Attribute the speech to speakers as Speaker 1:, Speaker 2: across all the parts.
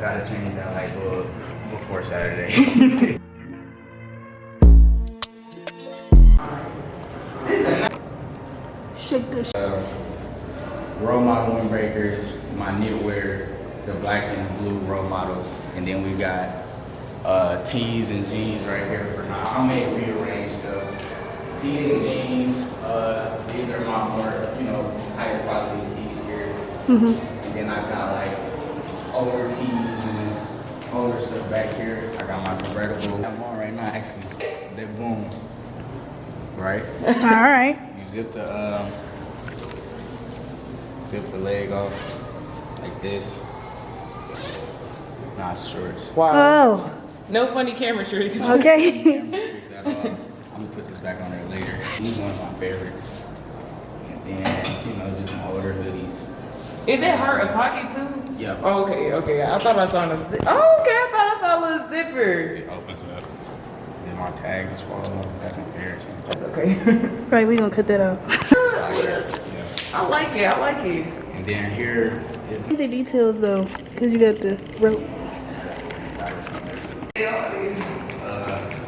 Speaker 1: Gotta change that light bulb before Saturday.
Speaker 2: Shake this.
Speaker 1: Role model windbreakers, my knitwear, the black and blue role models, and then we got tees and jeans right here for now. I may rearrange stuff. Tees and jeans, these are my more, higher quality tees here. And then I got like older tees and older stuff back here. I got my convertible. I'm on right now, actually. They boom. Right?
Speaker 2: All right.
Speaker 1: You zip the leg off like this. Not shorts.
Speaker 2: Wow. Oh.
Speaker 3: No funny camera tricks.
Speaker 2: Okay.
Speaker 1: Camera tricks at all. I'm gonna put this back on there later. These one of my favorites. And then, just some older hoodies.
Speaker 3: Is that hard a pocket too?
Speaker 1: Yep.
Speaker 3: Oh, okay. I thought I saw a zip. Oh, okay. I thought I saw a little zipper.
Speaker 1: It opens up. Then my tag just falls off. That's embarrassing.
Speaker 3: That's okay.
Speaker 2: Right, we gonna cut that out.
Speaker 3: I like it.
Speaker 1: And then here is
Speaker 2: The details though, because you got the rope.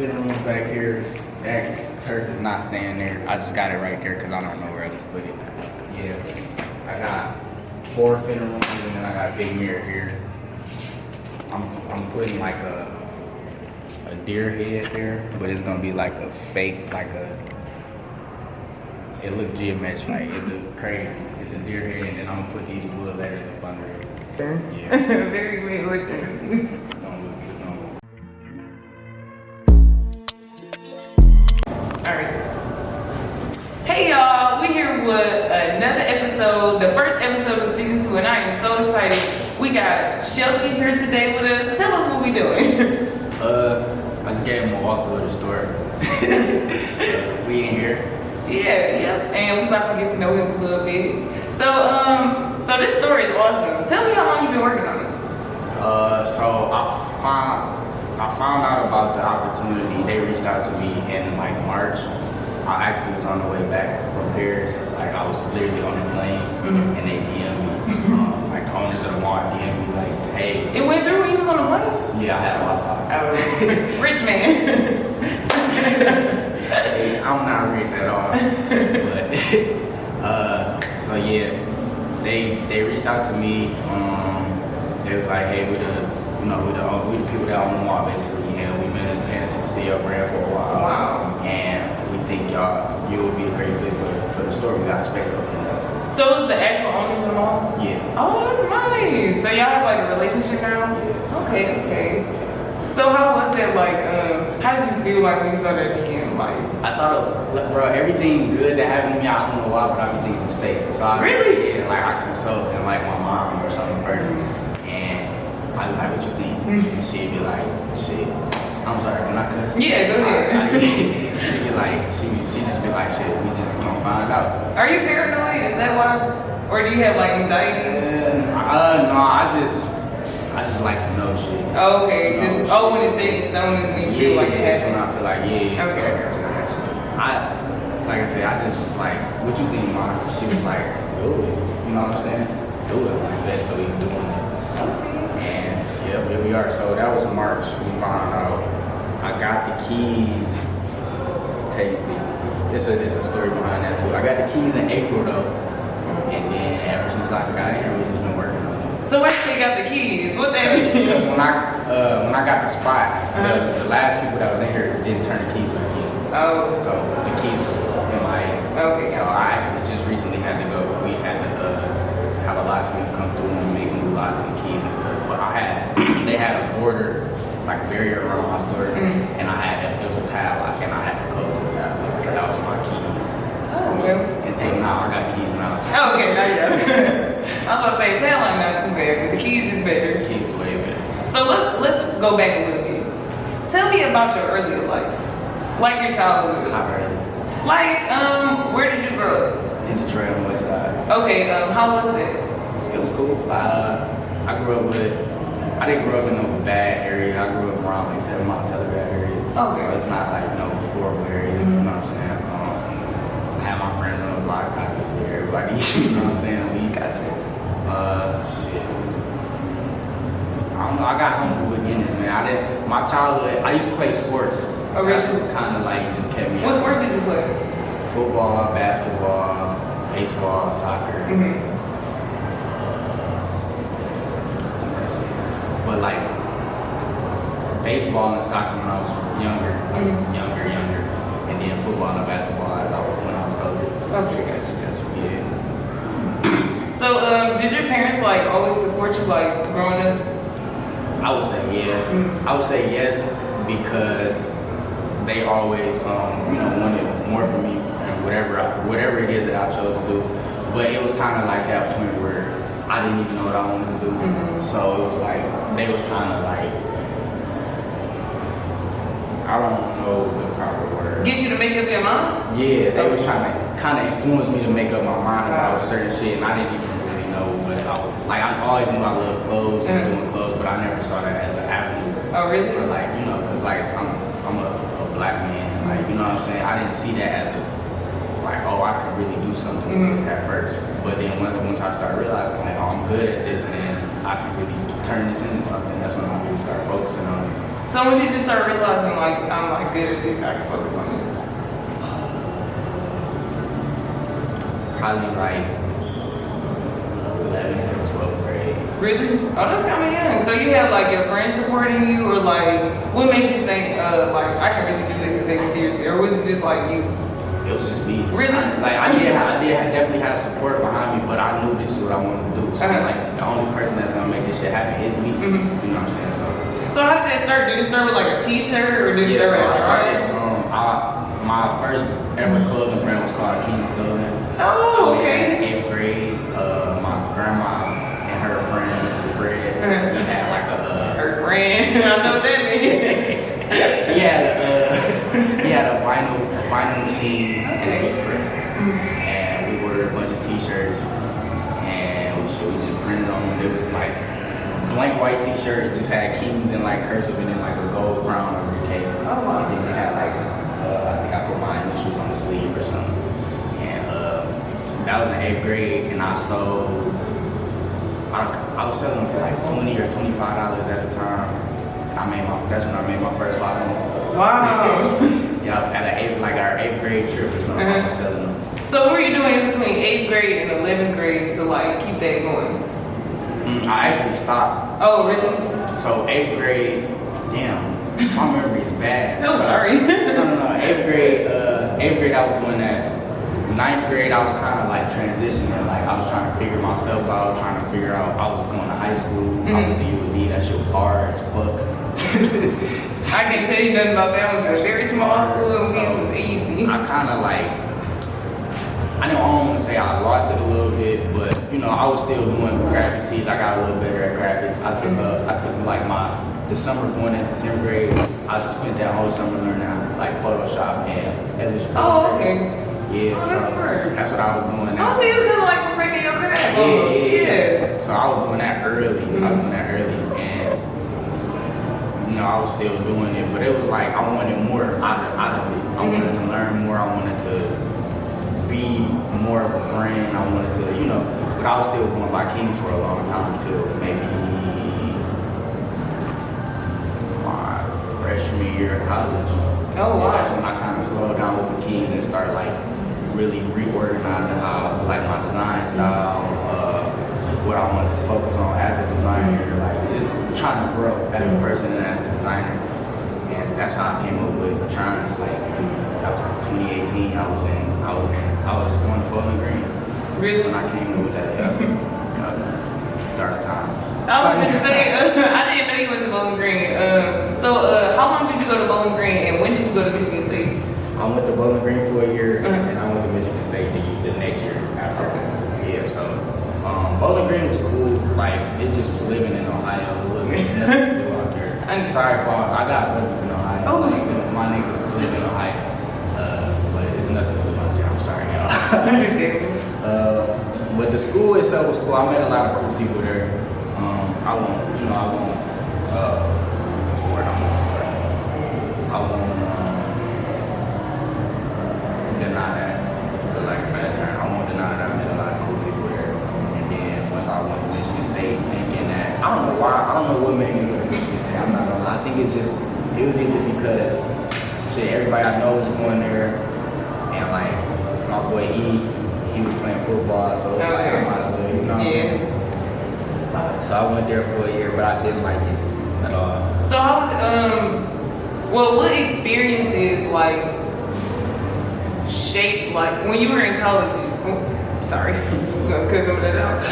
Speaker 1: fitting rooms back here. That turf is not staying there. I just got it right there because I don't know where else to put it. Yeah, I got 4 fitting rooms and then I got a big mirror here. I'm putting like a deer head there, but it's gonna be like a fake, it look geometric, like it look crazy. It's a deer head, and then I'm gonna put these wood letters up under it. Yeah.
Speaker 3: Very Midwestern.
Speaker 1: It's gonna look.
Speaker 3: Alright. Hey y'all, we're here with another episode, the first episode of season 2, and I am so excited. We got Shelton here today with us. Tell us what we doing.
Speaker 1: I just gave him a walk through the store. We in here.
Speaker 3: Yeah, and we about to get to know him a little bit. So this story is awesome. Tell me how long you've been working on it.
Speaker 1: So I found out about the opportunity. They reached out to me in like March. I actually was on the way back from Paris. Like I was literally on the plane, and they DM'd me. Like the owners of the mall DM'd me like, "Hey."
Speaker 3: It went through when you was on the plane?
Speaker 1: Yeah, I had Wi-Fi.
Speaker 3: Rich man.
Speaker 1: Hey, I'm not rich at all, but so yeah, they reached out to me. They was like, "Hey, we the people that own the mall basically, and we've been paying attention to your brand for a while.
Speaker 3: Wow.
Speaker 1: And we think you would be a great fit for the store. We got a space open up."
Speaker 3: So it's the actual owners of the mall?
Speaker 1: Yeah.
Speaker 3: Oh, that's nice. So y'all have like a relationship now?
Speaker 1: Yeah.
Speaker 3: Okay. So how was that like, how did you feel like when you saw that again? Like,
Speaker 1: I thought, bro, everything good that happened to me, I don't know why, but I think it was fake. So
Speaker 3: Really?
Speaker 1: Yeah, like I consult and like my mom or something first, and I was like, "What you think?" And she'd be like, "Shit, I'm sorry, can I cuss?"
Speaker 3: Yeah, go ahead.
Speaker 1: She'd be like, she just be like, "Shit, we just gonna find out."
Speaker 3: Are you paranoid? Is that why? Or do you have like anxiety?
Speaker 1: No, I just like to know shit.
Speaker 3: Oh, okay, when it's set in stone is when you feel like it
Speaker 1: When
Speaker 3: happened.
Speaker 1: I feel like,
Speaker 3: Okay.
Speaker 1: Like I said, I just was like, "What you think, Mom?" She was like, "Do it." You know what I'm saying? Do it like that so we can do it. And yeah, here we are. So that was March. We found out. I got the keys. Technically, it's a story behind that too. I got the keys in April though, and then ever since I got here, we just been working on it.
Speaker 3: So actually got the keys. What that mean?
Speaker 1: Because when I got the spot, the last people that was in here didn't turn the keys back in.
Speaker 3: Oh.
Speaker 1: So the keys was in my hand.
Speaker 3: Okay,
Speaker 1: So
Speaker 3: gotcha.
Speaker 1: I actually just recently had to go. We had to have a locksmith come through and make new locks and keys and stuff. But they had a border, like a barrier around my store, and it was a padlock, and I had to close the padlock. So that was my keys.
Speaker 3: Oh, well.
Speaker 1: And now I got keys now.
Speaker 3: Oh, okay, now you got it. I was about to say, padlock not too bad, but the keys is better.
Speaker 1: Keys way better.
Speaker 3: So let's go back a little bit. Tell me about your earlier life, like your childhood.
Speaker 1: Not really.
Speaker 3: Like, where did you grow up?
Speaker 1: In the trail on the west side.
Speaker 3: Okay, how was that?
Speaker 1: It was cool. I didn't grow up in no bad area. I grew up around like 7 Mile Telegraph area.
Speaker 3: Okay.
Speaker 1: So it's not like no horrible area. You know what I'm saying? I had my friends on the block. I could hear everybody. You know what I'm saying? We got you. Shit. I don't know. I got humble with Guinness, man. My childhood. I used to play sports.
Speaker 3: Oh, really?
Speaker 1: That's what kind of like just kept me.
Speaker 3: What
Speaker 1: out.
Speaker 3: sports did you play?
Speaker 1: Football, basketball, baseball, soccer. But like baseball and soccer when I was younger, younger, and then football and basketball when I was older.
Speaker 3: Okay, gotcha.
Speaker 1: Yeah.
Speaker 3: So, did your parents like always support you like growing up?
Speaker 1: I would say yeah. I would say yes because they always wanted more from me and whatever it is that I chose to do. But it was kind of like that point where I didn't even know what I wanted to do. So it was like they was trying to like, I don't know the proper word.
Speaker 3: Get you to make up your mind?
Speaker 1: Yeah, they was trying to kind of influence me to make up my mind about certain shit, and I didn't even really know what I was. Like I always knew I loved clothes and doing clothes, but I never saw that as an avenue.
Speaker 3: Oh, really?
Speaker 1: For like, cause like I'm a black man, like you know what I'm saying. I didn't see that as a like, oh, I could really do something at first. But then once I started realizing like, oh, I'm good at this, and I can really turn this into something. That's when I really started focusing on it.
Speaker 3: So when did you start realizing like I'm like good at this, I can focus on this?
Speaker 1: Probably like 11th or 12th grade.
Speaker 3: Really? Oh, that's kind of young. So you have like your friends supporting you, or like what made you think like I can really do this and take it seriously, or was it just like you?
Speaker 1: It was just me.
Speaker 3: Really?
Speaker 1: I definitely had support behind me, but I knew this is what I wanted to do. So like the only person that's gonna make this shit happen is me. You know what I'm saying? So
Speaker 3: how did that start? Did it start with like a T-shirt, or did it
Speaker 1: so
Speaker 3: start with a
Speaker 1: I started. My first ever clothing brand was called King's Clothing.
Speaker 3: Oh,
Speaker 1: I
Speaker 3: okay.
Speaker 1: made it in 8th grade. My grandma and her friend, Mr. Fred, we had like
Speaker 3: Her friend. I know what that means.
Speaker 1: he had a vinyl machine and a heat press, and we ordered a bunch of T-shirts, and we just printed on them. It was like blank white T-shirt. It just had Kings in like cursive and then like a gold crown over the cape.
Speaker 3: Oh wow.
Speaker 1: And then it had like I think I put my initials on the sleeve or something. And that was in 8th grade, and I sold. I was selling them for like $20 or $25 at the time. That's when I made my first $500.
Speaker 3: Wow.
Speaker 1: Yeah, at our 8th grade trip or something, I was selling them.
Speaker 3: So what were you doing between 8th grade and 11th grade to like keep that going?
Speaker 1: I actually stopped.
Speaker 3: Oh, really?
Speaker 1: So 8th grade, damn, my memory is bad.
Speaker 3: I'm sorry.
Speaker 1: No. 8th grade I was doing that. 9th grade, I was kind of like transitioning. Like I was trying to figure myself out, trying to figure out. I was going to high school. I went to UAD. That shit was hard as fuck.
Speaker 3: I can't tell you nothing about that. It was a very small school, and it was easy.
Speaker 1: I kind of like. I don't want to say I lost it a little bit, but I was still doing graphic tees. I got a little better at graphics. I took like the summer going into 10th grade. I spent that whole summer learning how to like Photoshop and Illustrator.
Speaker 3: Oh, okay.
Speaker 1: Yeah,
Speaker 3: Oh, that's smart.
Speaker 1: That's what I was doing.
Speaker 3: Oh, so you was kind of like perfecting your craft.
Speaker 1: Yeah. So I was doing that early. And I was still doing it, but it was like I wanted more out of it. I wanted to learn more. I wanted to be more of a brand. I wanted to, but I was still going by Kings for a long time until maybe my freshman year of college.
Speaker 3: Oh, wow.
Speaker 1: That's when I kind of slowed down with the Kings and started like really reorganizing how like my design style, what I wanted to focus on as a designer, like just trying to grow as a person and as a designer. And that's how I came up with Étrange. Like that was 2018. I was going to Bowling Green.
Speaker 3: Really?
Speaker 1: When I came up with that dark times.
Speaker 3: I was going to say, I didn't know you went to Bowling Green. So how long did you go to Bowling Green, and when did you go to Michigan State?
Speaker 1: I went to Bowling Green for a year, and I went to Michigan State the next year after. Yeah, so Bowling Green was cool. Like it just was living in Ohio. It wasn't nothing to do out there. I'm sorry for I got brothers in Ohio.
Speaker 3: Oh,
Speaker 1: like, my niggas live in Ohio, but it's nothing to do out there. I'm sorry, y'all. But the school itself was cool. I met a lot of cool people there. I won't, what's the word I won't deny that, for like a better term. I won't deny that I met a lot of cool people there. And then once I went to Michigan State, thinking that, I don't know what what made me want to make this thing. I'm not gonna lie. I think it was either because shit, everybody I know was going there, and like my boy he was playing football, so like, I might as well, you know what I'm saying? So I went there for a year, but I didn't like it at all.
Speaker 3: So how was well, what experiences like shaped like when you were in college? Sorry, I'm gonna cut some of that out.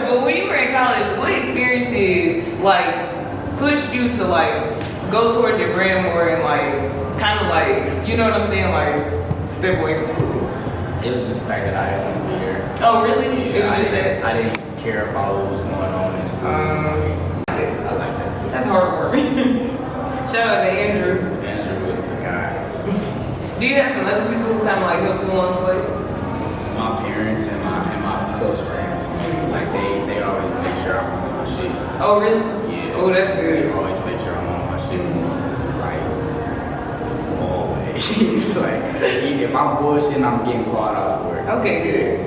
Speaker 3: But when you were in college, what experiences like pushed you to like go towards your brand more and like kind of like, you know what I'm saying, like step away from school?
Speaker 1: It was just the fact that I didn't want to be there.
Speaker 3: Oh really? It was just that.
Speaker 1: I didn't care about what was going on in school. I like that too.
Speaker 3: That's heartwarming. Shout out to Andrew.
Speaker 1: Andrew was the guy.
Speaker 3: Do you have some other people who kind of like help you along the way?
Speaker 1: My parents and my close friends, like they always make sure I'm on my shit.
Speaker 3: Oh really?
Speaker 1: Yeah.
Speaker 3: Oh, that's
Speaker 1: They
Speaker 3: good.
Speaker 1: always make sure I'm on my shit. Like always. Like if I'm bullshitting, I'm getting caught off work.
Speaker 3: Okay, good.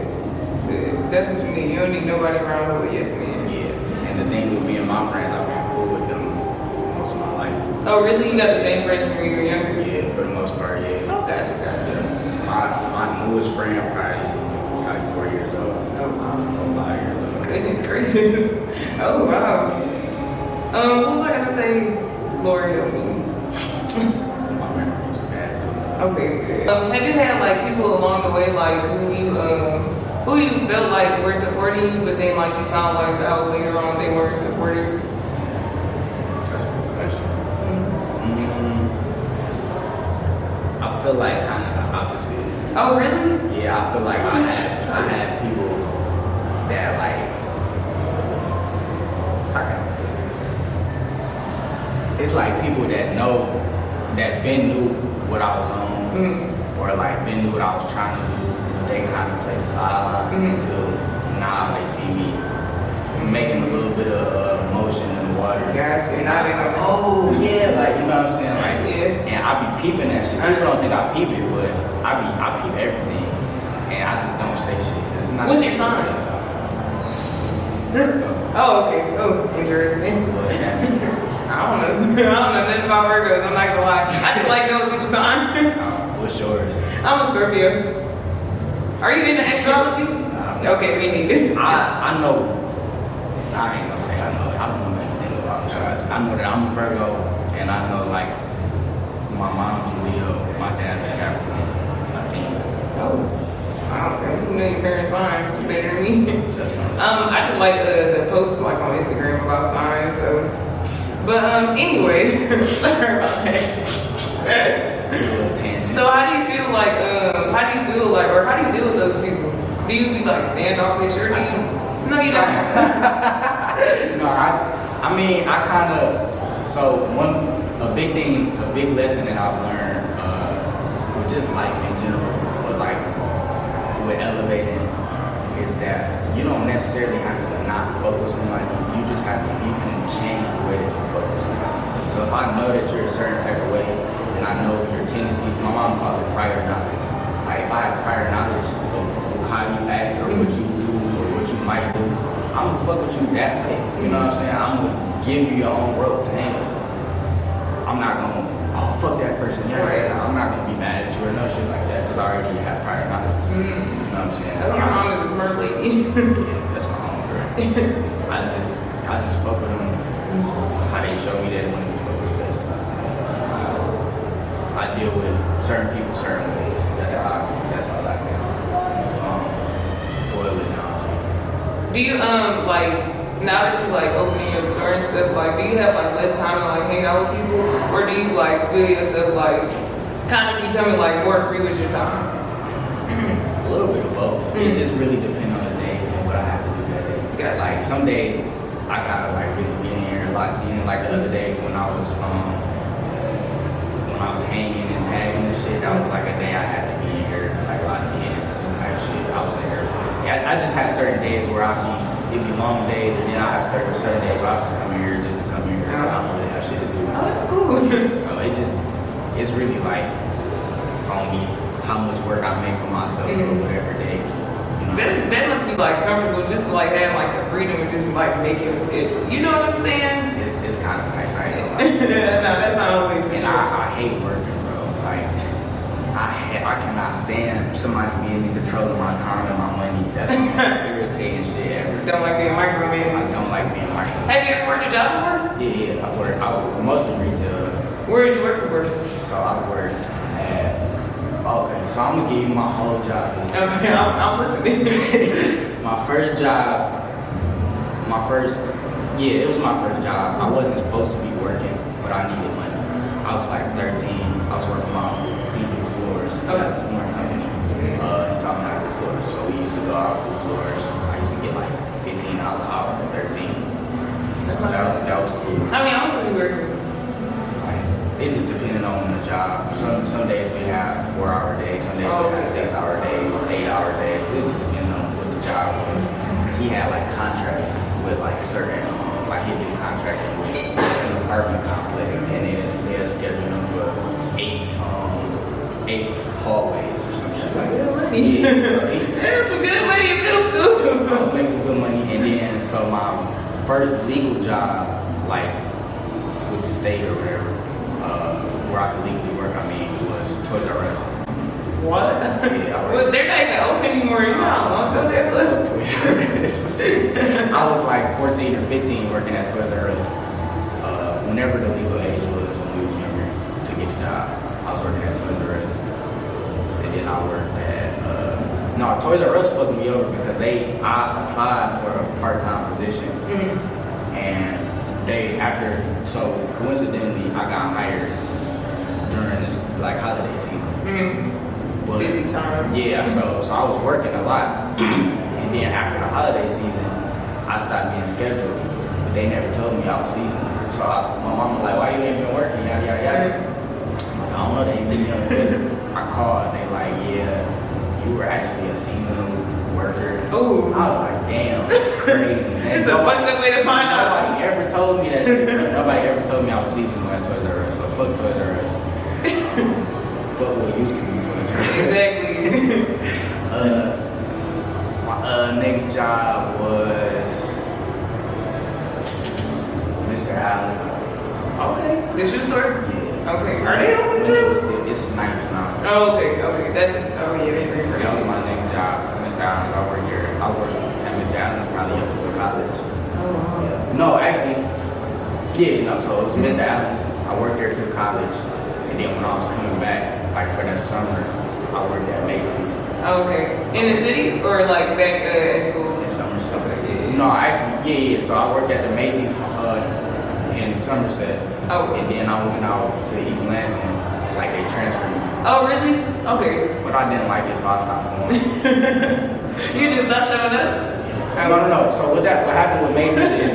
Speaker 3: Good. That's what you need. You don't need nobody around who a yes man.
Speaker 1: Yeah. And the thing with me and my friends, I've been cool with them most of my life.
Speaker 3: Oh really? You got the same friends when you were younger?
Speaker 1: Yeah, for the most part, yeah.
Speaker 3: Oh gotcha.
Speaker 1: My newest friend probably 4 years old.
Speaker 3: Oh wow.
Speaker 1: 5 years old.
Speaker 3: Goodness gracious. Oh wow. What was I gonna say? Lord help me.
Speaker 1: My memories are bad too.
Speaker 3: Okay, good. Have you had like people along the way like who you felt like were supporting you, but then like you found like out later on they weren't supportive?
Speaker 1: That's a good question. I feel like kind of the opposite.
Speaker 3: Oh really?
Speaker 1: Yeah, I feel like I had people that like, it's like people that been knew what I was on, or like been knew what I was trying to do. They kind of play the sideline until now they see me making a little bit of motion in the water.
Speaker 3: Gotcha.
Speaker 1: And I was like, oh yeah, like you know what I'm saying, like
Speaker 3: Yeah.
Speaker 1: and I be peeping that shit. People don't think I peep it, but I peep everything, and I just don't say shit. Cause it's not.
Speaker 3: What's your sign? Oh, okay. Oh, interesting. I don't know. I don't know nothing about Virgos. I'm not gonna lie. I just like knowing people's sign.
Speaker 1: What's yours?
Speaker 3: I'm a Scorpio. Are you into astrology? Okay, me neither.
Speaker 1: I know. I ain't gonna say I know. I don't know anything about astrology. I know that I'm a Virgo, and I know like my mom's a Leo, my dad's a Capricorn. I think.
Speaker 3: Oh. I don't know. You know your parents' sign. You better than me.
Speaker 1: That's right.
Speaker 3: I just like the post like on Instagram about signs. So, but anyway, sorry about that.
Speaker 1: A little tangent.
Speaker 3: So how do you feel like or how do you deal with those people? Do you be like standoffish or do you? No, you don't.
Speaker 1: No, I mean, I kind of, so a big lesson that I've learned with just life in general, but like with elevating, is that you don't necessarily have to not focus on life. You can change the way that you focus on life. So if I know that you're a certain type of way, and I know your tendencies, my mom calls it prior knowledge. Like if I have prior knowledge of how you act or what you do or what you might do, I'm gonna fuck with you that way. You know what I'm saying? I'm gonna give you your own rope to hang with. I'm not gonna, oh fuck that person. Yeah, right. I'm not gonna be mad at you or no shit like that because I already have prior knowledge. You know what I'm saying?
Speaker 3: So your mom is a smart lady.
Speaker 1: Yeah, that's my mom, girl. I just fuck with them how they show me that when it's supposed to be best. I deal with certain people certain ways. That's how I feel. Boil it down to.
Speaker 3: Do you like now that you like opening your store and stuff, like do you have like less time to like hang out with people, or do you like feel yourself like kind of becoming like more free with your time?
Speaker 1: A little bit of both. It just really depends on the day and what I have to do that day.
Speaker 3: Gotcha.
Speaker 1: Like some days I gotta like really be in here a lot. Like the other day when I was hanging and tagging and shit, that was like a day I had to be in here, like a lot of type shit. I was in here. Yeah, I just had certain days where it'd be long days, and then I have certain days where I just come in here just to come in here. I don't really have shit to do.
Speaker 3: Oh, that's cool.
Speaker 1: So it's really like on me how much work I make for myself for whatever day. You know?
Speaker 3: That must be like comfortable just to like have like the freedom of just like making a schedule. You know what I'm saying?
Speaker 1: It's hate working, bro. Like, I cannot stand somebody being in control of my time and my money. That's the most irritating shit ever.
Speaker 3: Don't like being micromanaged.
Speaker 1: I don't like being micromanaged.
Speaker 3: Have you ever worked a job before?
Speaker 1: Yeah, I work mostly retail.
Speaker 3: Where did you work before?
Speaker 1: So I worked at, okay, so I'm gonna give you my whole job history.
Speaker 3: Okay, I'm listening.
Speaker 1: My first job, it was my first job. I wasn't supposed to be working, but I needed money. I was like 13. I was working my uncle, Peeping floors at a flooring company. He taught me how to do floors. So we used to go out with floors. I used to get like $15 an hour at 13. So that was cool.
Speaker 3: How many hours were you working?
Speaker 1: Like, it just depended on the job. Some days we have 4-hour days, some days we have 6-hour days, 8-hour days. It just depended on what the job was. Cause he had like contracts with like certain, like he'd be contracted with an apartment complex, and then they'll schedule them for 8 hallways or some shit.
Speaker 3: That's some good money.
Speaker 1: Yeah, so
Speaker 3: That's some good money in middle school.
Speaker 1: I was making some good money, and then so my first legal job, like with the state or whatever, where I could legally work, was Toys R Us.
Speaker 3: What?
Speaker 1: Yeah,
Speaker 3: Well, they're not even open anymore. You know, I don't know that.
Speaker 1: Toys R Us. I was like 14 or 15 working at Toys R Us. Whenever the legal age was when we was younger to get a job, I was working at Toys R Us. And then I worked at, no, Toys R Us fucked me over because I applied for a part-time position. And so coincidentally, I got hired during this like holiday season. But,
Speaker 3: busy time.
Speaker 1: Yeah, so I was working a lot. And then after the holiday season, I stopped being scheduled. But they never told me I was seasonal. So my mom was like, why you ain't been working? Yada, yada, yada. I'm like, I don't know, they ain't been on schedule. I called, they like, yeah, you were actually a seasonal worker.
Speaker 3: Ooh.
Speaker 1: I was like, damn, that's crazy.
Speaker 3: It's a fucked up way to find out.
Speaker 1: Nobody ever told me that shit. Bro. Nobody ever told me I was seasonal at Toys R Us. So fuck Toys R Us. Fuck what used to be Toys R Us.
Speaker 3: Exactly.
Speaker 1: My next job was Mr. Allen.
Speaker 3: Okay. The shoe store?
Speaker 1: Yeah.
Speaker 3: Okay. Are they open still?
Speaker 1: It's snipes now.
Speaker 3: Oh, okay. Yeah, they bring it.
Speaker 1: That was my next job, Mr. Allen's. I worked at Mr. Allen's probably up until college.
Speaker 3: Oh, wow.
Speaker 1: No, actually, so it was Mr. Allen's. I worked there till college. And then when I was coming back, like for that summer, I worked at Macy's.
Speaker 3: Oh, okay. In the city or like back at school?
Speaker 1: In Somerset.
Speaker 3: Okay.
Speaker 1: No, actually, so I worked at the Macy's in Somerset.
Speaker 3: Oh.
Speaker 1: And then I went out to East Lansing, like they transferred me.
Speaker 3: Oh, really? Okay.
Speaker 1: But I didn't like it, so I stopped going.
Speaker 3: You just stopped showing up?
Speaker 1: No. So what happened with Macy's is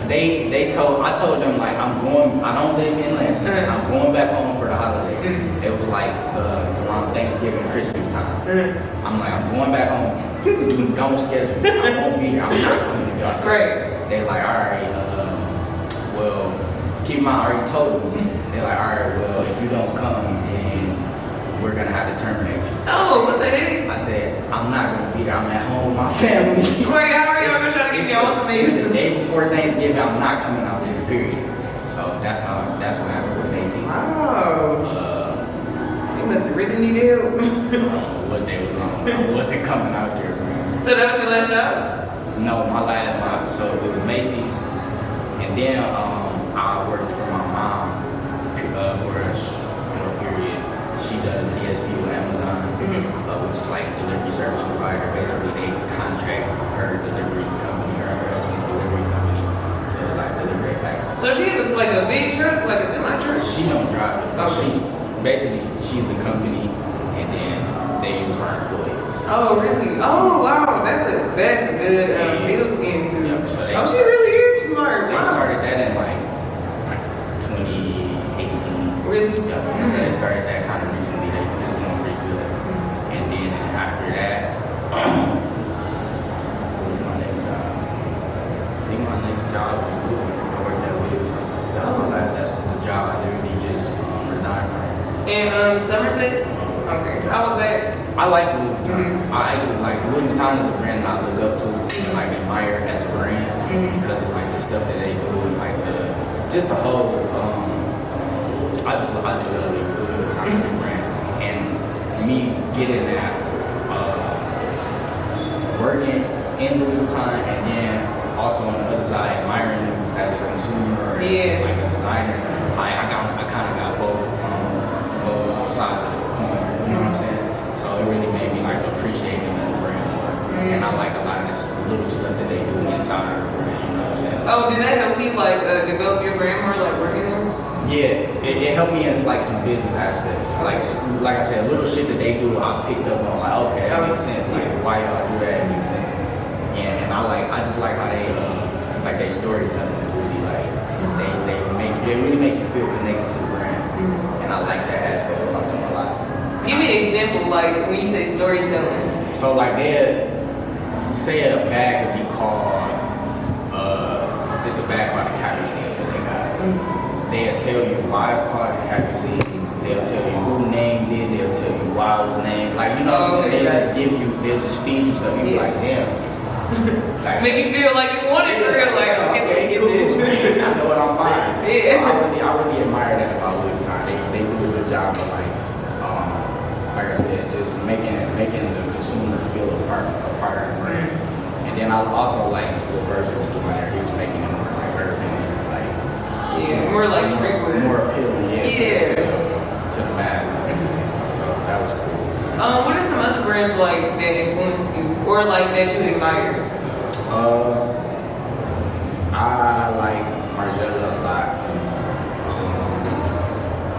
Speaker 1: I told them like I don't live in Lansing. I'm going back home for the holiday. It was like around Thanksgiving, Christmas time. I'm like, I'm going back home. Don't schedule me. I won't be there. I'm not coming to y'all.
Speaker 3: Right.
Speaker 1: They're like, all right, well, keep in mind, I already told them. They're like, all right, well, if you don't come, then we're gonna have to terminate you.
Speaker 3: Oh, what the heck?
Speaker 1: I said, I'm not gonna be there. I'm at home with my family.
Speaker 3: Wait, how are you gonna try to give me an ultimatum?
Speaker 1: It's the day before Thanksgiving. I'm not coming out there. Period. So that's what happened with Macy's.
Speaker 3: Wow. They must really need help.
Speaker 1: I don't know what they was on. I wasn't coming out there, man.
Speaker 3: So that was your last job?
Speaker 1: No, so it was Macy's, and then I worked for my mom for a short period. She does DSP with Amazon, which is like delivery service provider. Basically, they contract her delivery company or her husband's delivery company to like deliver a package.
Speaker 3: So she has like a big truck, like a semi truck?
Speaker 1: She don't drive it.
Speaker 3: Okay.
Speaker 1: She's the company, and then they use her employees.
Speaker 3: Oh, really? Oh, wow. That's a good field to get into.
Speaker 1: Yep, so
Speaker 3: She really is smart.
Speaker 1: They
Speaker 3: Wow.
Speaker 1: started that in like 2018.
Speaker 3: Really?
Speaker 1: Yeah, so they started that kind of recently. They're doing pretty good. And then after that, what was my next job? I think my next job was Louis. I worked at Louis. That's the job I literally just resigned from.
Speaker 3: And Somerset? Okay. How was that?
Speaker 1: I like Louis Vuitton. I actually like Louis Vuitton is a brand that I look up to and like admire as a brand because of like the stuff that they do and like just the whole love Louis Vuitton as a brand, and me getting that, working in Louis Vuitton, and then also on the other side admiring them as a consumer,
Speaker 3: Yeah.
Speaker 1: like a designer. I kind of got both sides of the coin. You know what I'm saying? So it really made me like appreciate them as a brand more, and I like a lot of this little stuff that they do inside of the brand. You know what I'm saying?
Speaker 3: Oh, did that help you like develop your brand more, like working there?
Speaker 1: Yeah, it helped me in like some business aspects. Like I said, little shit that they do, I picked up on. Like, okay, that makes sense. Like, why y'all do that? It makes sense. And I just like how they like they storytelling is really like they really make you feel connected to the brand. And I like that aspect about them a lot.
Speaker 3: Give me an example, like when you say storytelling.
Speaker 1: So like they say a bag would be called it's a bag called a Capricorn that they got. They'll tell you why it's called a Capricorn. They'll tell you who named it. They'll tell you why it was named. Like, you know what I'm saying? They'll just feed you stuff. You be like, damn. Like,
Speaker 3: Make you feel like you want it for real, like
Speaker 1: okay,
Speaker 3: get
Speaker 1: cool.
Speaker 3: this.
Speaker 1: I know what I'm buying.
Speaker 3: Yeah.
Speaker 1: So I really admire that about Louis Vuitton. They do a good job of like I said, just making the consumer feel a part of the brand. And then I also like what Virgil was doing there. He was making it more like urban and like
Speaker 3: more like streetwear.
Speaker 1: more appealing,
Speaker 3: Yeah.
Speaker 1: to the masses. So that was cool.
Speaker 3: What are some other brands like that influenced you, or like that you admire?
Speaker 1: I like Margiela a lot.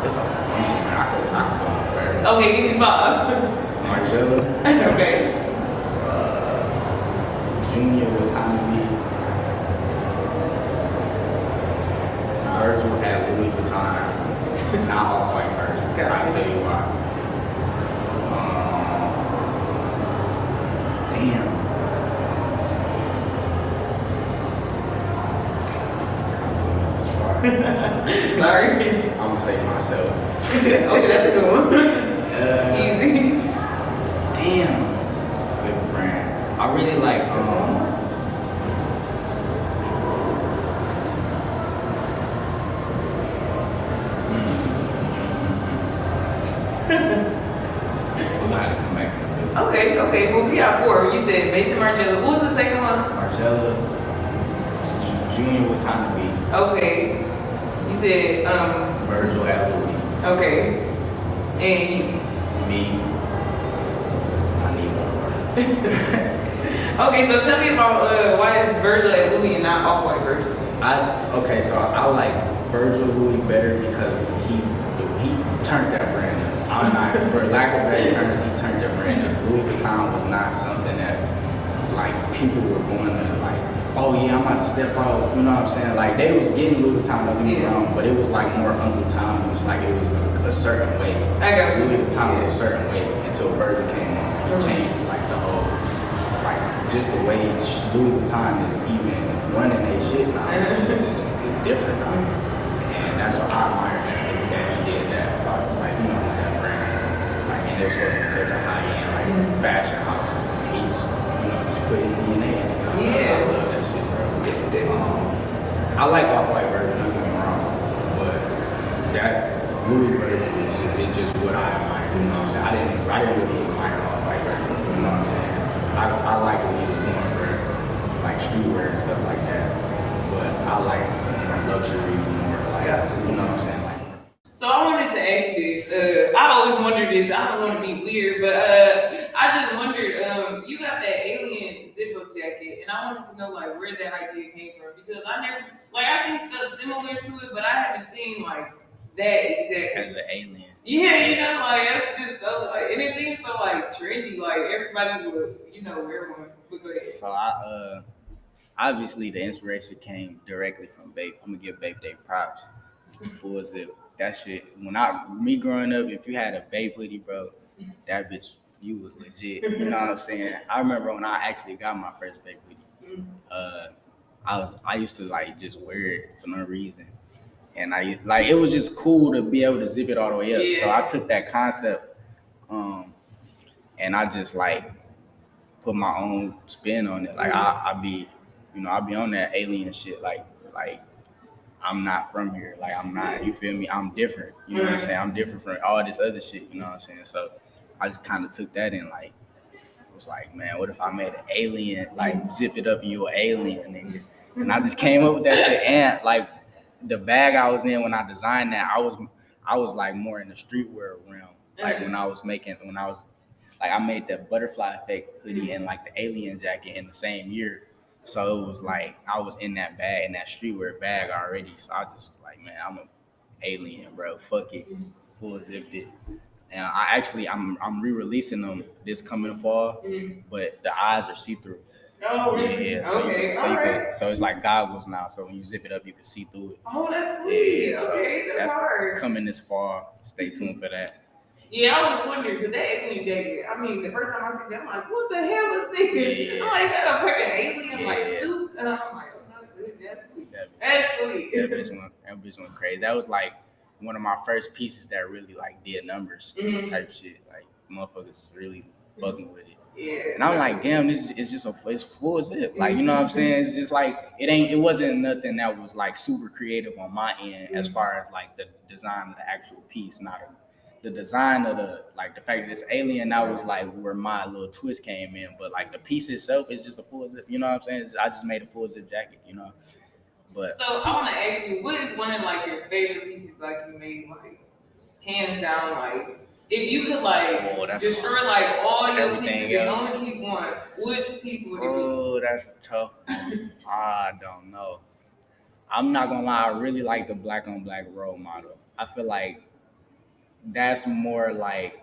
Speaker 1: It's a bunch of them. I could go on forever.
Speaker 3: Okay, give me 5.
Speaker 1: Margiela,
Speaker 3: Okay.
Speaker 1: Junior with time to be. Virgil had Louis Vuitton, not Off-White Virgil.
Speaker 3: Gotcha.
Speaker 1: I'll tell you why. Damn.
Speaker 3: Sorry.
Speaker 1: I'm gonna say myself.
Speaker 3: Okay, that's a good one. Easy.
Speaker 1: Damn. Favorite brand. I really like we're gonna have to come back to the
Speaker 3: Okay. Well, we got 4. You said Mason Margiela. What was the second one?
Speaker 1: Margiela, Junior with time to be.
Speaker 3: Okay. You said
Speaker 1: Virgil had Louis.
Speaker 3: okay. And you.
Speaker 1: Me. I need more.
Speaker 3: Okay, so tell me about why is Virgil at Louis and not Off-White Virgil?
Speaker 1: So I like Virgil Louis better because he turned that brand up. I'm not, for lack of better terms, he turned that brand up. Louis Vuitton was not something that like people were going to like, oh yeah, I'm about to step out. You know what I'm saying? Like they was getting Louis Vuitton, don't get me wrong, but it was like more Uncle Tom. It was like it was a certain way.
Speaker 3: I got you.
Speaker 1: Louis Vuitton was a certain way until Virgil came on. He changed like the whole, like just the way Louis Vuitton is even running their shit now. It's different now. And that's what I admire that he did that about like, you know, that brand. Like, and it was supposed to be such a high-end like fashion house. He's, you know, just put his DNA in it. I love that shit, bro. I like Off-White Virgin, don't get me wrong, but that Louis version is just what I admire. You know what I'm saying? I didn't really admire Off-White Virgin. You know what I'm saying? I like what he was doing for like streetwear and stuff like that, but I like more luxury, more like, you know what I'm saying? Like,
Speaker 3: So I wanted to ask you this. I always wondered this. I don't want to be weird, but I just wondered. You got that alien zip-up jacket, and I wanted to know like where that idea came from because I never I seen stuff similar to it, but I haven't seen like that exactly.
Speaker 1: as an alien.
Speaker 3: Yeah, you know, like that's just so like, and it seems so like trendy. Like everybody would, you know, wear one.
Speaker 1: So I obviously the inspiration came directly from Bape. I'm gonna give Bape their props. Full zip. That shit. Me growing up, if you had a Bape hoodie, bro, that bitch, you was legit. You know what I'm saying? I remember when I actually got my first Bape hoodie. I used to like just wear it for no reason. And it was just cool to be able to zip it all the way up.
Speaker 3: Yeah.
Speaker 1: So I took that concept, and I just like put my own spin on it. Like I be on that alien shit. Like I'm not from here. Like I'm not, you feel me? I'm different. You know what I'm saying? I'm different from all this other shit. You know what I'm saying? So I just kind of took that in. Like it was like, man, what if I made an alien? Like zip it up and you an alien, nigga. And I just came up with that shit. And like the bag I was in when I designed that, I was like more in the streetwear realm. Like when I was like I made the butterfly effect hoodie and like the alien jacket in the same year. So it was like I was in that bag, in that streetwear bag already. So I just was like, man, I'm an alien, bro. Fuck it. Full zipped it. And I'm re-releasing them this coming fall, but the eyes are see-through.
Speaker 3: Oh, really?
Speaker 1: Yeah,
Speaker 3: Okay,
Speaker 1: so it's like goggles now. So when you zip it up, you can see through it.
Speaker 3: Oh, that's sweet.
Speaker 1: Yeah, so
Speaker 3: Okay, that's hard.
Speaker 1: coming this fall. Stay tuned for that.
Speaker 3: Yeah, I was wondering because that alien jacket. I mean, the first time I seen that, I'm like, what the hell is this?
Speaker 1: Yeah.
Speaker 3: I'm like, that a fucking alien
Speaker 1: Yeah.
Speaker 3: like suit? And I'm like, oh, that's sweet.
Speaker 1: That
Speaker 3: That's sweet.
Speaker 1: That bitch went crazy. That was like one of my first pieces that really like did numbers type shit. Like motherfuckers was really fucking with it.
Speaker 3: Yeah.
Speaker 1: And I'm like, damn, it's full zip. Like, you know what I'm saying? It's just like it wasn't nothing that was like super creative on my end as far as like the design of the actual piece, the design of the fact that it's alien. That was like where my little twist came in. But like the piece itself is just a full zip. You know what I'm saying? I just made a full zip jacket. You know. But
Speaker 3: so I want to ask you, what is one of like your favorite pieces like you made, like hands down, like if you could like destroy like all your pieces and only keep one, which piece would it be?
Speaker 1: Oh, that's tough. I don't know. I'm not gonna lie, I really like the black on black role model. I feel like that's more like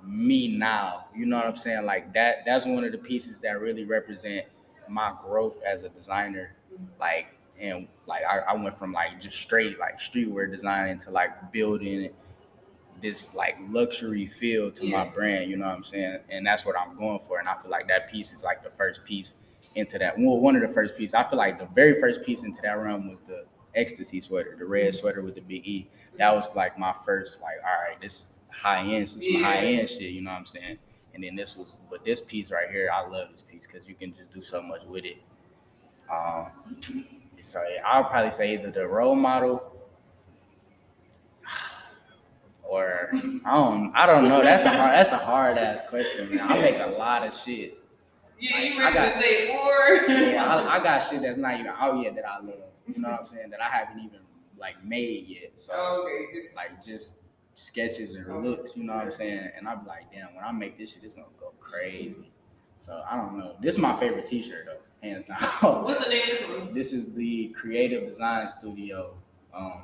Speaker 1: me now. You know what I'm saying? Like that's one of the pieces that really represent my growth as a designer. Like and like I went from like just straight like streetwear design into like building this like luxury feel to my brand, you know what I'm saying? And that's what I'm going for. And I feel like that piece is like the first piece into that. Well, one of the first pieces. I feel like the very first piece into that realm was the ecstasy sweater, the red sweater with the big E. That was like my first, like, all right, this high end, some high end shit, you know what I'm saying? And then this piece right here, I love this piece because you can just do so much with it. So yeah, I'll probably say either the role model or I don't know. That's a hard ass question, man. I make a lot of shit.
Speaker 3: Yeah, you ready to say or?
Speaker 1: Yeah, I got shit that's not even out yet that I love. You know what I'm saying? That I haven't even like made yet. So just sketches and looks. You know what I'm saying? And I'm like, damn, when I make this shit, it's gonna go crazy. So I don't know. This is my favorite T-shirt though, hands down.
Speaker 3: What's the name of this one?
Speaker 1: This is the Creative Design Studio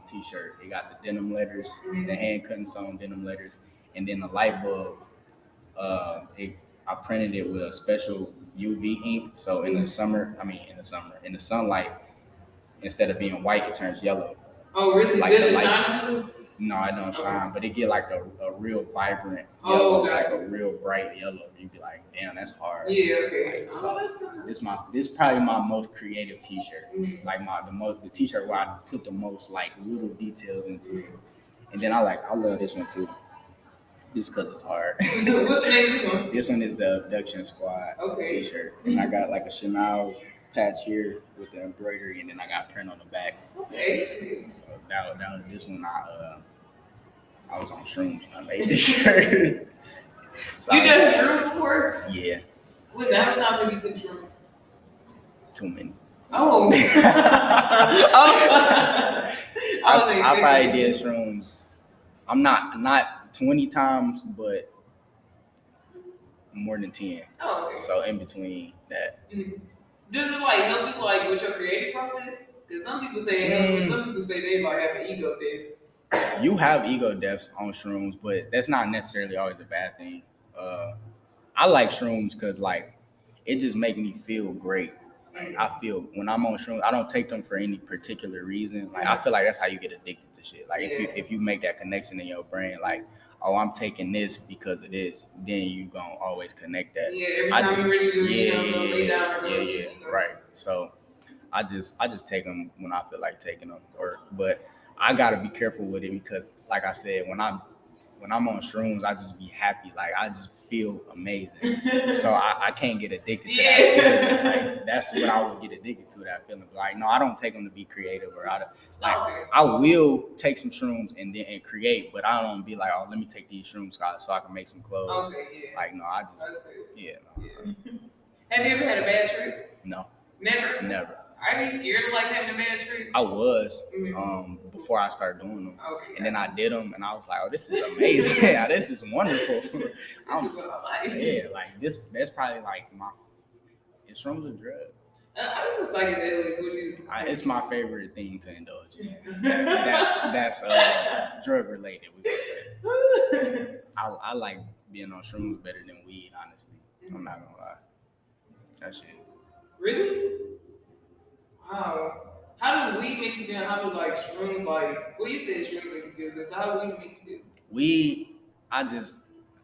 Speaker 1: T-shirt. It got the denim letters, the hand cutting sewn denim letters, and then the light bulb. I printed it with a special UV ink. So in the sunlight, instead of being white, it turns yellow.
Speaker 3: Oh, really?
Speaker 1: Like
Speaker 3: Does it shine a little?
Speaker 1: No, it don't shine, but it get like a real vibrant yellow, like a real bright yellow. You'd be like, damn, that's hard.
Speaker 3: Yeah, okay.
Speaker 1: Like, so this is probably my most creative T-shirt. Like the T-shirt where I put the most like little details into it. And then I love this one too. Just because it's hard.
Speaker 3: What's the name of this one?
Speaker 1: This one is the Abduction Squad T-shirt. And I got like a Chanel patch here with the embroidery, and then I got print on the back.
Speaker 3: Okay.
Speaker 1: So that was this one. I was on Shrooms when I made this shirt. So
Speaker 3: you done Shrooms before?
Speaker 1: Yeah.
Speaker 3: How many times have you took Shrooms?
Speaker 1: Too many.
Speaker 3: Oh.
Speaker 1: I probably did Shrooms. I'm not 20 times, but more than 10.
Speaker 3: Oh, okay.
Speaker 1: So in between that.
Speaker 3: Mm-hmm. Does it like help you like with your creative process? Because some people say it helps, and some people say they like have an ego death.
Speaker 1: You have ego deaths on Shrooms, but that's not necessarily always a bad thing. I like Shrooms because like it just makes me feel great. Like, I feel when I'm on Shrooms, I don't take them for any particular reason. Like I feel like that's how you get addicted to shit. Like if you make that connection in your brain, like, oh, I'm taking this because of this, then you gonna always connect that.
Speaker 3: Yeah, every time you're ready to lay down.
Speaker 1: Yeah, right. So I just take them when I feel like taking them. But I gotta be careful with it because, like I said, when when I'm on shrooms, I just be happy. Like I just feel amazing. So I can't get addicted to that feeling. Like that's what I would get addicted to, that feeling. Like no, I don't take them to be creative or I will take some shrooms and create, but I don't be like, oh, let me take these shrooms so I can make some clothes.
Speaker 3: Okay, yeah.
Speaker 1: Like no, I just
Speaker 3: No.
Speaker 1: Yeah.
Speaker 3: Have you ever had a bad trip?
Speaker 1: No.
Speaker 3: Never. Are you scared of like having a bad trip?
Speaker 1: I was before I started doing them, and then I did them, and I was like, "Oh, this is amazing! This is wonderful."
Speaker 3: This is what I like.
Speaker 1: Yeah, like this. That's probably like my. Is shrooms a drug?
Speaker 3: This is psychedelic, which is.
Speaker 1: It's my favorite thing to indulge in. That's drug related. We could say. I like being on shrooms better than weed. Honestly, I'm not gonna lie. That shit.
Speaker 3: Really? Wow. How do weed make you feel? How do like shrooms like? Well, you said shrooms make you feel good. So how do weed make you feel?
Speaker 1: Weed,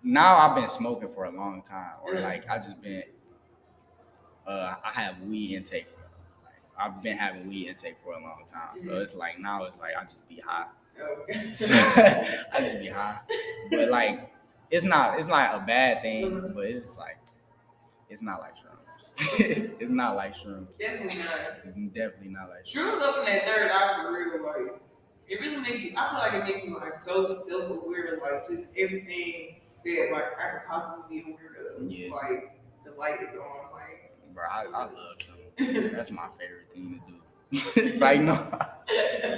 Speaker 1: now I've been smoking for a long time, or like I just been. I have weed intake. Like, I've been having weed intake for a long time, so it's like now it's like I just be high.
Speaker 3: Okay.
Speaker 1: So, I just be high, but like it's not a bad thing, but it's just like it's not like shrooms. It's not like shrooms.
Speaker 3: Definitely not.
Speaker 1: Definitely not like
Speaker 3: shrooms. Up in that third eye for real, like it really makes you. I feel like it makes me like so self-aware, like just everything that like I could possibly be aware of.
Speaker 1: Yeah.
Speaker 3: Like the light is on, like.
Speaker 1: Bro, I love shrooms. That's my favorite thing to do. It's like no.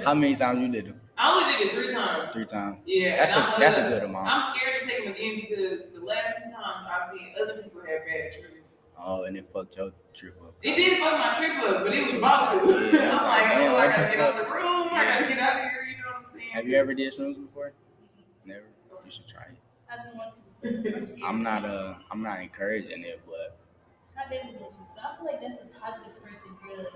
Speaker 1: How many times you did them?
Speaker 3: I only did it 3 times.
Speaker 1: 3 times.
Speaker 3: Yeah,
Speaker 1: that's a good amount.
Speaker 3: I'm scared to take them again because the last 2 times I've seen other people have bad trips.
Speaker 1: Oh, and it fucked your trip up.
Speaker 3: It did fuck my trip up, but it was about to.
Speaker 1: Yeah,
Speaker 3: I'm like, oh, I gotta get out
Speaker 1: fuck?
Speaker 3: the room. I gotta get out of here. You know what I'm saying?
Speaker 1: Have you ever did shrooms before? Never. You should try it.
Speaker 4: I don't want to.
Speaker 1: I'm not encouraging it, but
Speaker 4: I never want to. I feel like that's a positive person drug.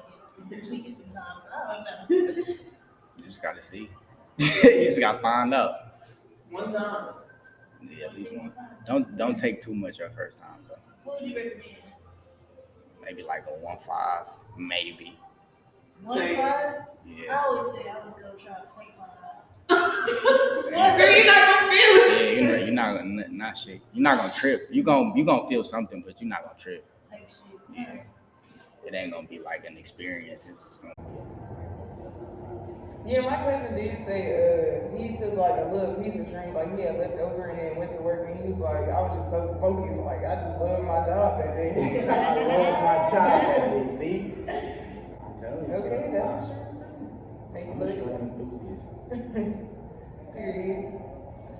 Speaker 4: You tweak it sometimes. I don't know.
Speaker 1: you just gotta see. You just gotta find out.
Speaker 3: One time.
Speaker 1: Yeah, at least one. Don't take too much your first time though.
Speaker 4: What would you recommend?
Speaker 1: Maybe like a 1.5, maybe.
Speaker 4: 1.5?
Speaker 1: Yeah.
Speaker 4: I always say I was gonna try 0.5.
Speaker 3: Girl, you're not gonna feel it.
Speaker 1: Yeah, you're not gonna not shit. You're not gonna trip. You gonna feel something, but you're not gonna trip.
Speaker 4: Type shit.
Speaker 1: Yeah. It ain't gonna be like an experience. It's just gonna
Speaker 3: Yeah, my cousin did say he took like a little piece of shrooms, like he had left over and then went to work and he was like, I was just so focused, like I just love my job that day.
Speaker 1: I love my job that day. See? I'm telling you.
Speaker 3: Okay, that's for sure. Thank you,
Speaker 1: I'm a
Speaker 3: buddy.
Speaker 1: shroom enthusiast.
Speaker 3: Period.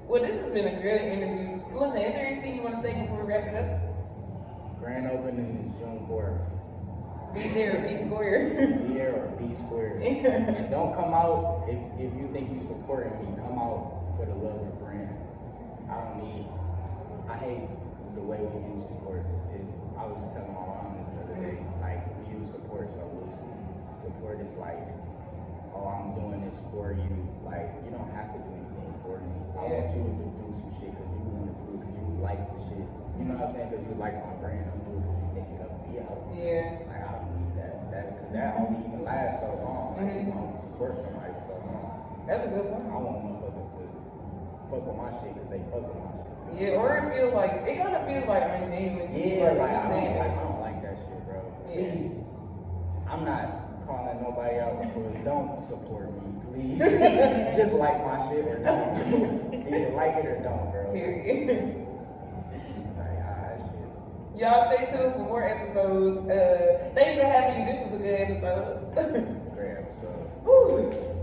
Speaker 3: Well, this has been a great interview. Listen, is there anything you want to say before we wrap it up?
Speaker 1: Grand opening is June 4th.
Speaker 3: Be there, be square.
Speaker 1: Be there or be square. And don't come out if you think you supporting me. Come out for the love of the brand. I hate the way we use support. I was just telling my mom this the other day. Like we use support so loosely. Support is like, oh, I'm doing this for you. Like you don't have to do anything for me. I want you to do some shit because you want to do it because you like the shit. You know what I'm saying? Because you like my brand. I'm doing it because you think it helped me out.
Speaker 3: Yeah.
Speaker 1: Like I don't need that because that only even lasts so long. Like you don't support somebody for so long.
Speaker 3: That's a good point.
Speaker 1: I want motherfuckers to fuck with my shit because they fuck with my shit.
Speaker 3: Yeah, or it feels like, it kind of feels like ungenuine to me.
Speaker 1: Yeah, like
Speaker 3: you saying
Speaker 1: I
Speaker 3: that.
Speaker 1: don't like that shit, bro.
Speaker 3: Yeah.
Speaker 1: Please, I'm not calling nobody out, but don't support me, please. Just like my shit or don't. Either like it or don't, bro.
Speaker 3: Period.
Speaker 1: Like, that shit.
Speaker 3: Y'all stay tuned for more episodes. Thanks for having me. This was a good episode.
Speaker 1: Great episode.
Speaker 3: Woo.